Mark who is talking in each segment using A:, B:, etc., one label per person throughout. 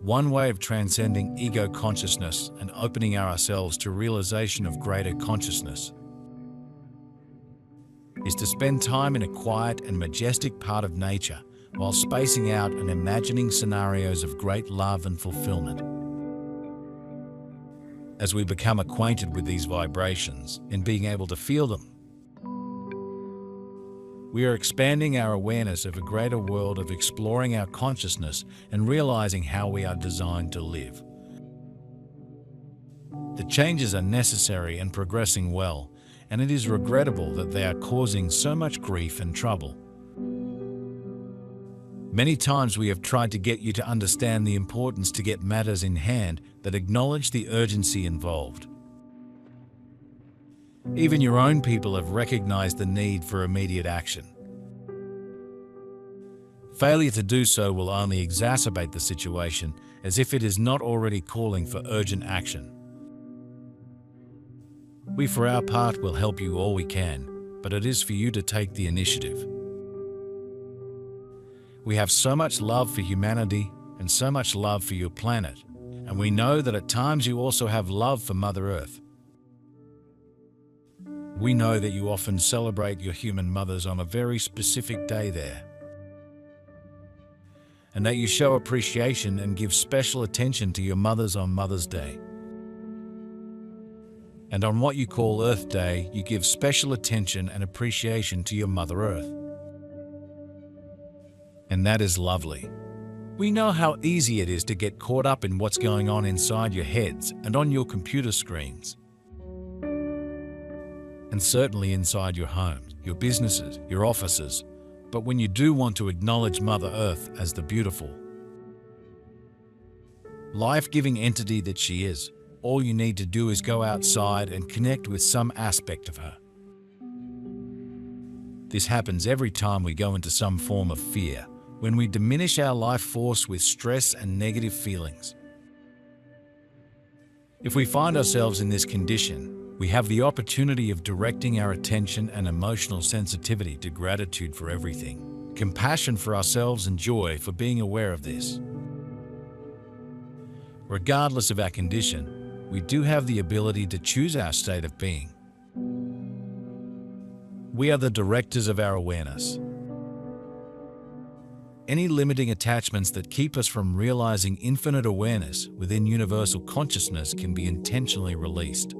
A: One way of transcending ego consciousness and opening ourselves to realization of greater consciousness is to spend time in a quiet and majestic part of nature while spacing out and imagining scenarios of great love and fulfillment. As we become acquainted with these vibrations and being able to feel them, we are expanding our awareness of a greater world of exploring our consciousness and realizing how we are designed to live. The changes are necessary and progressing well, and it is regrettable that they are causing so much grief and trouble. Many times we have tried to get you to understand the importance to get matters in hand that acknowledge the urgency involved. Even your own people have recognized the need for immediate action. Failure to do so will only exacerbate the situation, as if it is not already calling for urgent action. We, for our part, will help you all we can, but it is for you to take the initiative. We have so much love for humanity and so much love for your planet, and we know that at times you also have love for Mother Earth. We know that you often celebrate your human mothers on a very specific day there, and that you show appreciation and give special attention to your mothers on Mother's Day. And on what you call Earth Day, you give special attention and appreciation to your Mother Earth. And that is lovely. We know how easy it is to get caught up in what's going on inside your heads and on your computer screens. And certainly inside your homes, your businesses, your offices. But when you do want to acknowledge Mother Earth as the beautiful, life-giving entity that she is, all you need to do is go outside and connect with some aspect of her. This happens every time we go into some form of fear, when we diminish our life force with stress and negative feelings. If we find ourselves in this condition, we have the opportunity of directing our attention and emotional sensitivity to gratitude for everything, compassion for ourselves, and joy for being aware of this. Regardless of our condition, we do have the ability to choose our state of being. We are the directors of our awareness. Any limiting attachments that keep us from realizing infinite awareness within universal consciousness can be intentionally released.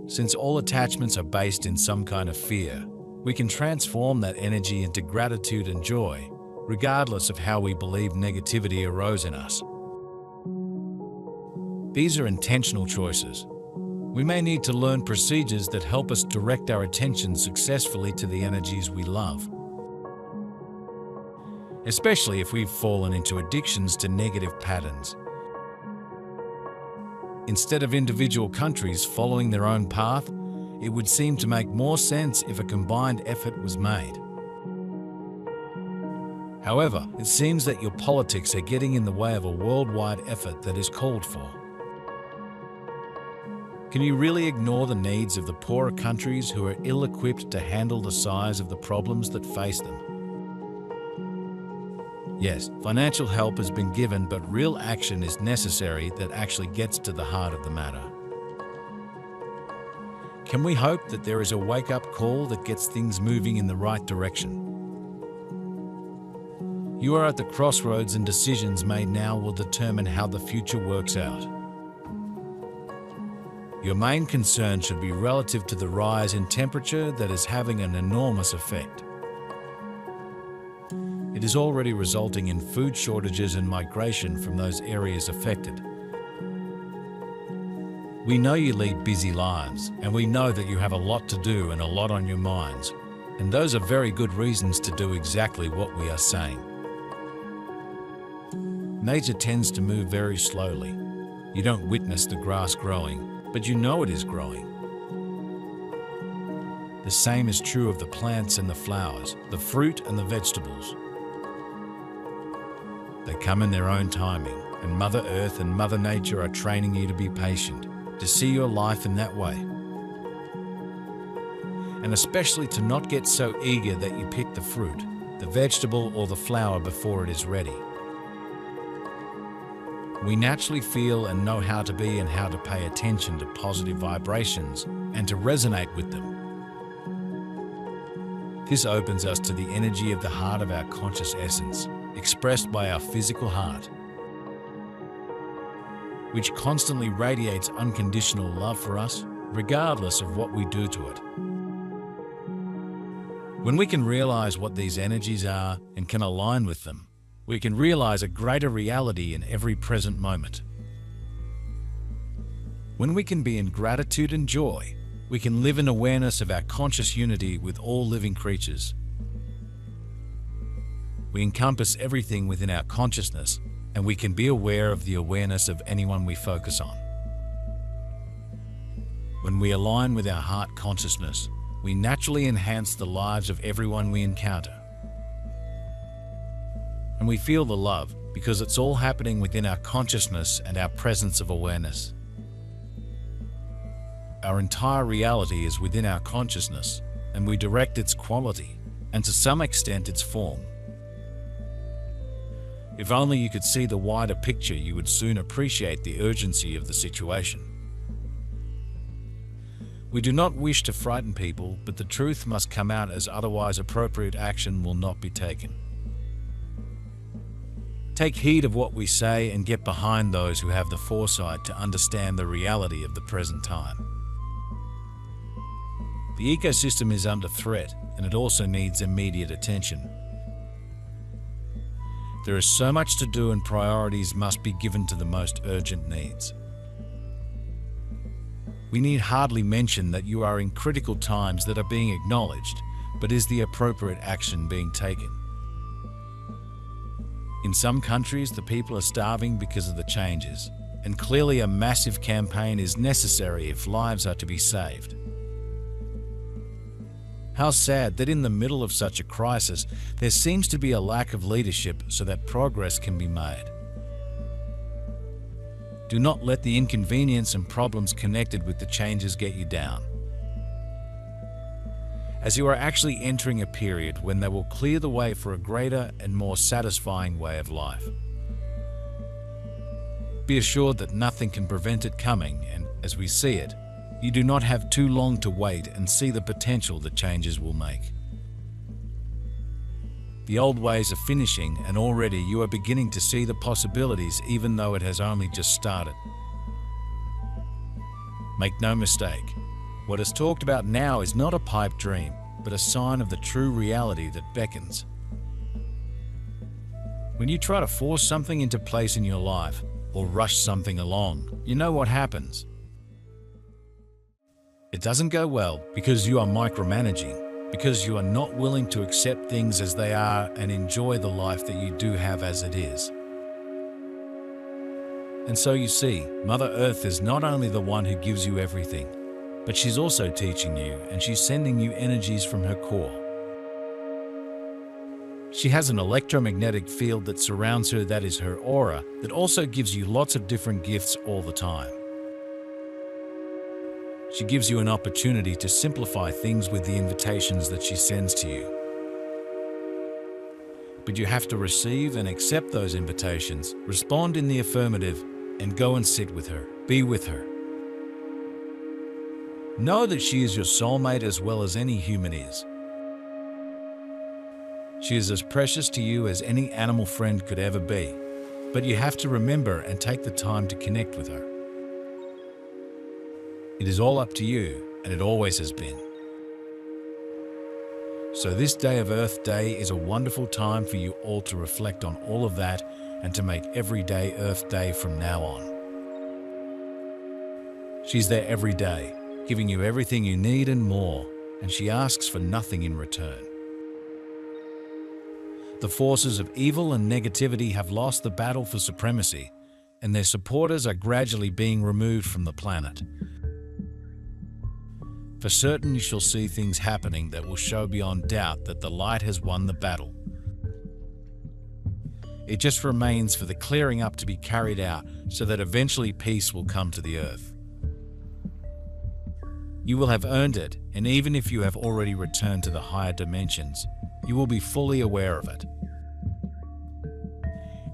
A: Since all attachments are based in some kind of fear, we can transform that energy into gratitude and joy, regardless of how we believe negativity arose in us. These are intentional choices. We may need to learn procedures that help us direct our attention successfully to the energies we love, especially if we've fallen into addictions to negative patterns. Instead of individual countries following their own path, it would seem to make more sense if a combined effort was made. However, it seems that your politics are getting in the way of a worldwide effort that is called for. Can you really ignore the needs of the poorer countries who are ill-equipped to handle the size of the problems that face them? Yes, financial help has been given, but real action is necessary that actually gets to the heart of the matter. Can we hope that there is a wake-up call that gets things moving in the right direction? You are at the crossroads, and decisions made now will determine how the future works out. Your main concern should be relative to the rise in temperature that is having an enormous effect. It is already resulting in food shortages and migration from those areas affected. We know you lead busy lives, and we know that you have a lot to do and a lot on your minds, and those are very good reasons to do exactly what we are saying. Nature tends to move very slowly. You don't witness the grass growing, but you know it is growing. The same is true of the plants and the flowers, the fruit and the vegetables. They come in their own timing, and Mother Earth and Mother Nature are training you to be patient, to see your life in that way. And especially to not get so eager that you pick the fruit, the vegetable or the flower before it is ready. We naturally feel and know how to be and how to pay attention to positive vibrations and to resonate with them. This opens us to the energy of the heart of our conscious essence, expressed by our physical heart, which constantly radiates unconditional love for us, regardless of what we do to it. When we can realize what these energies are and can align with them, we can realize a greater reality in every present moment. When we can be in gratitude and joy, we can live in awareness of our conscious unity with all living creatures. We encompass everything within our consciousness, and we can be aware of the awareness of anyone we focus on. When we align with our heart consciousness, we naturally enhance the lives of everyone we encounter. And we feel the love because it's all happening within our consciousness and our presence of awareness. Our entire reality is within our consciousness, and we direct its quality, and to some extent its form. If only you could see the wider picture, you would soon appreciate the urgency of the situation. We do not wish to frighten people, but the truth must come out, as otherwise appropriate action will not be taken. Take heed of what we say and get behind those who have the foresight to understand the reality of the present time. The ecosystem is under threat, and it also needs immediate attention. There is so much to do, and priorities must be given to the most urgent needs. We need hardly mention that you are in critical times that are being acknowledged, but is the appropriate action being taken? In some countries, the people are starving because of the changes, and clearly a massive campaign is necessary if lives are to be saved. How sad that in the middle of such a crisis, there seems to be a lack of leadership so that progress can be made. Do not let the inconvenience and problems connected with the changes get you down, as you are actually entering a period when they will clear the way for a greater and more satisfying way of life. Be assured that nothing can prevent it coming, and as we see it, you do not have too long to wait and see the potential the changes will make. The old ways are finishing, and already you are beginning to see the possibilities, even though it has only just started. Make no mistake, what is talked about now is not a pipe dream, but a sign of the true reality that beckons. When you try to force something into place in your life, or rush something along, you know what happens. It doesn't go well because you are micromanaging, because you are not willing to accept things as they are and enjoy the life that you do have as it is. And so you see, Mother Earth is not only the one who gives you everything, but she's also teaching you, and she's sending you energies from her core. She has an electromagnetic field that surrounds her, that is her aura, that also gives you lots of different gifts all the time. She gives you an opportunity to simplify things with the invitations that she sends to you. But you have to receive and accept those invitations, respond in the affirmative, and go and sit with her, be with her. Know that she is your soulmate as well as any human is. She is as precious to you as any animal friend could ever be, but you have to remember and take the time to connect with her. It is all up to you, and it always has been. So this day of Earth Day is a wonderful time for you all to reflect on all of that and to make every day Earth Day from now on. She's there every day, giving you everything you need and more, and she asks for nothing in return. The forces of evil and negativity have lost the battle for supremacy, and their supporters are gradually being removed from the planet. For certain, you shall see things happening that will show beyond doubt that the light has won the battle. It just remains for the clearing up to be carried out so that eventually peace will come to the earth. You will have earned it, and even if you have already returned to the higher dimensions, you will be fully aware of it.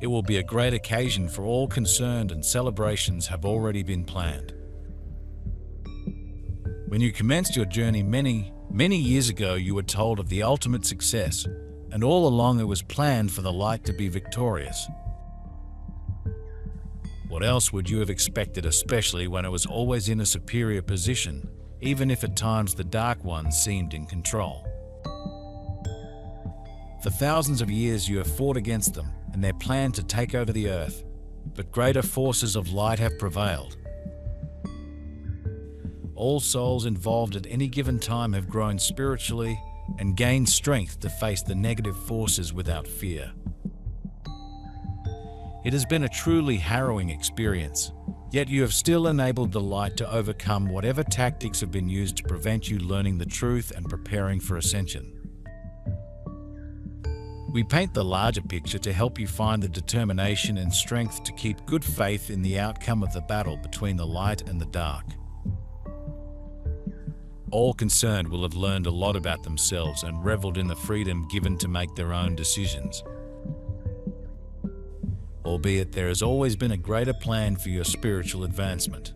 A: It will be a great occasion for all concerned, and celebrations have already been planned. When you commenced your journey many years ago, you were told of the ultimate success, and all along it was planned for the light to be victorious. What else would you have expected, especially when it was always in a superior position, even if at times the Dark One seemed in control? For thousands of years you have fought against them and their plan to take over the earth, but greater forces of light have prevailed. All souls involved at any given time have grown spiritually and gained strength to face the negative forces without fear. It has been a truly harrowing experience, yet you have still enabled the light to overcome whatever tactics have been used to prevent you learning the truth and preparing for ascension. We paint the larger picture to help you find the determination and strength to keep good faith in the outcome of the battle between the light and the dark. All concerned will have learned a lot about themselves and reveled in the freedom given to make their own decisions. Albeit there has always been a greater plan for your spiritual advancement.